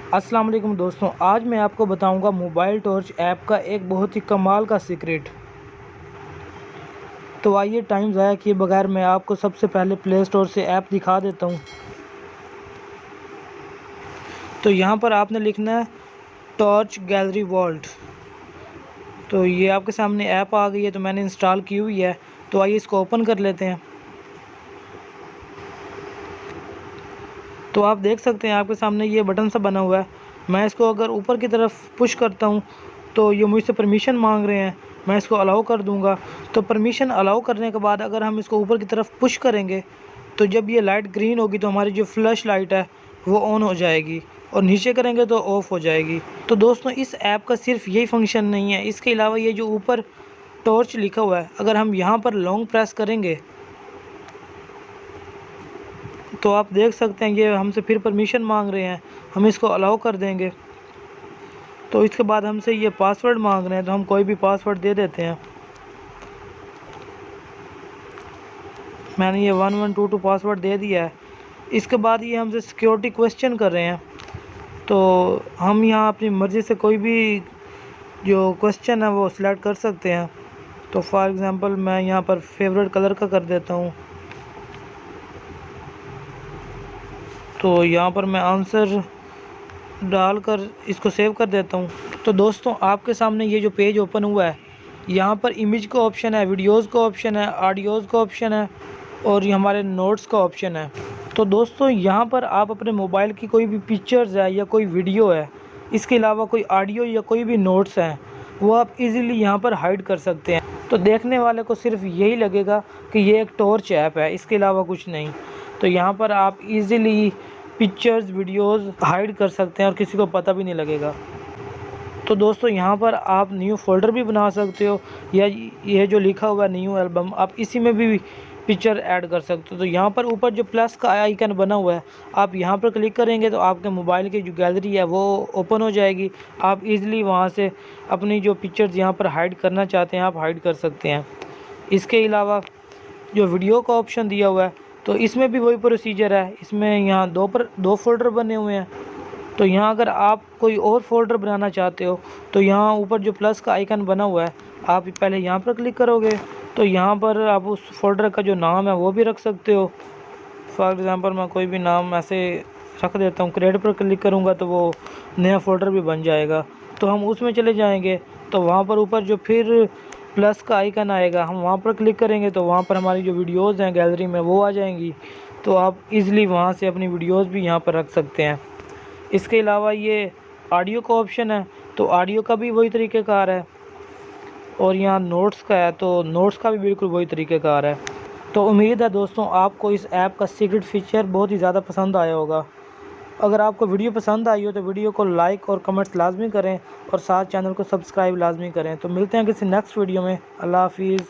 अस्सलाम वालेकुम दोस्तों, आज मैं आपको बताऊंगा मोबाइल टॉर्च ऐप का एक बहुत ही कमाल का सीक्रेट। तो आइए टाइम ज़ाया किए बगैर मैं आपको सबसे पहले प्ले स्टोर से ऐप दिखा देता हूं। तो यहां पर आपने लिखना है टॉर्च गैलरी वॉल्ट। तो ये आपके सामने ऐप आ गई है, तो मैंने इंस्टॉल की हुई है। तो आइए इसको ओपन कर लेते हैं। तो आप देख सकते हैं आपके सामने ये बटन सा बना हुआ है। मैं इसको अगर ऊपर की तरफ पुश करता हूँ तो ये मुझसे परमिशन मांग रहे हैं। मैं इसको अलाउ कर दूंगा। तो परमिशन अलाउ करने के बाद अगर हम इसको ऊपर की तरफ पुश करेंगे तो जब ये लाइट ग्रीन होगी तो हमारी जो फ्लैश लाइट है वो ऑन हो जाएगी, और नीचे करेंगे तो ऑफ़ हो जाएगी। तो दोस्तों, इस ऐप का सिर्फ यही फंक्शन नहीं है, इसके अलावा ये जो ऊपर टॉर्च लिखा हुआ है, अगर हम यहाँ पर लॉन्ग प्रेस करेंगे तो आप देख सकते हैं ये हमसे फिर परमिशन मांग रहे हैं। हम इसको अलाउ कर देंगे। तो इसके बाद हमसे ये पासवर्ड मांग रहे हैं, तो हम कोई भी पासवर्ड दे देते हैं। मैंने ये 1122 पासवर्ड दे दिया है। इसके बाद ये हमसे सिक्योरिटी क्वेश्चन कर रहे हैं, तो हम यहाँ अपनी मर्ज़ी से कोई भी जो क्वेश्चन है वो सिलेक्ट कर सकते हैं। तो फॉर एग्ज़ाम्पल मैं यहाँ पर फेवरेट कलर का कर देता हूँ। तो यहाँ पर मैं आंसर डालकर इसको सेव कर देता हूँ। तो दोस्तों, आपके सामने ये जो पेज ओपन हुआ है, यहाँ पर इमेज का ऑप्शन है, वीडियोज़ का ऑप्शन है, ऑडियोज़ का ऑप्शन है, और ये हमारे नोट्स का ऑप्शन है। तो दोस्तों, यहाँ पर आप अपने मोबाइल की कोई भी पिक्चर्स है या कोई वीडियो है, इसके अलावा कोई ऑडियो या कोई भी नोट्स हैं, वो आप इजीली यहाँ पर हाइड कर सकते हैं। तो देखने वाले को सिर्फ यही लगेगा कि ये एक टॉर्च ऐप है, इसके अलावा कुछ नहीं। तो यहाँ पर आप इजीली पिक्चर्स वीडियोस हाइड कर सकते हैं और किसी को पता भी नहीं लगेगा। तो दोस्तों, यहाँ पर आप न्यू फोल्डर भी बना सकते हो, या ये जो लिखा हुआ है न्यू एल्बम, आप इसी में भी पिक्चर ऐड कर सकते हो। तो यहाँ पर ऊपर जो प्लस का आइकन बना हुआ है, आप यहाँ पर क्लिक करेंगे तो आपके मोबाइल की जो गैलरी है वो ओपन हो जाएगी। आप इजीली वहाँ से अपनी जो पिक्चर्स यहाँ पर हाइड करना चाहते हैं आप हाइड कर सकते हैं। इसके अलावा जो वीडियो का ऑप्शन दिया हुआ है, तो इसमें भी वही प्रोसीजर है। इसमें यहाँ दो फोल्डर बने हुए हैं। तो यहाँ अगर आप कोई और फोल्डर बनाना चाहते हो तो यहाँ ऊपर जो प्लस का आइकन बना हुआ है, आप पहले यहाँ पर क्लिक करोगे तो यहाँ पर आप उस फोल्डर का जो नाम है वो भी रख सकते हो। फॉर एग्ज़ाम्पल मैं कोई भी नाम ऐसे रख देता हूँ। क्रिएट पर क्लिक करूँगा तो वो नया फ़ोल्डर भी बन जाएगा। तो हम उसमें चले जाएंगे, तो वहाँ पर ऊपर जो फिर प्लस का आइकन आएगा, हम वहाँ पर क्लिक करेंगे तो वहाँ पर हमारी जो वीडियोज़ हैं गैलरी में वो आ जाएंगी। तो आप इजीली वहाँ से अपनी वीडियोज़ भी यहाँ पर रख सकते हैं। इसके अलावा ये ऑडियो का ऑप्शन है, तो ऑडियो का भी वही तरीक़ेकार है, और यहाँ नोट्स का है तो नोट्स का भी बिल्कुल वही तरीक़ेकार है। तो उम्मीद है दोस्तों, आपको इस ऐप का सीक्रेट फीचर बहुत ही ज़्यादा पसंद आया होगा। अगर आपको वीडियो पसंद आई हो तो वीडियो को लाइक और कमेंट्स लाजमी करें, और साथ चैनल को सब्सक्राइब लाजमी करें। तो मिलते हैं किसी नेक्स्ट वीडियो में। अल्लाह हाफिज़।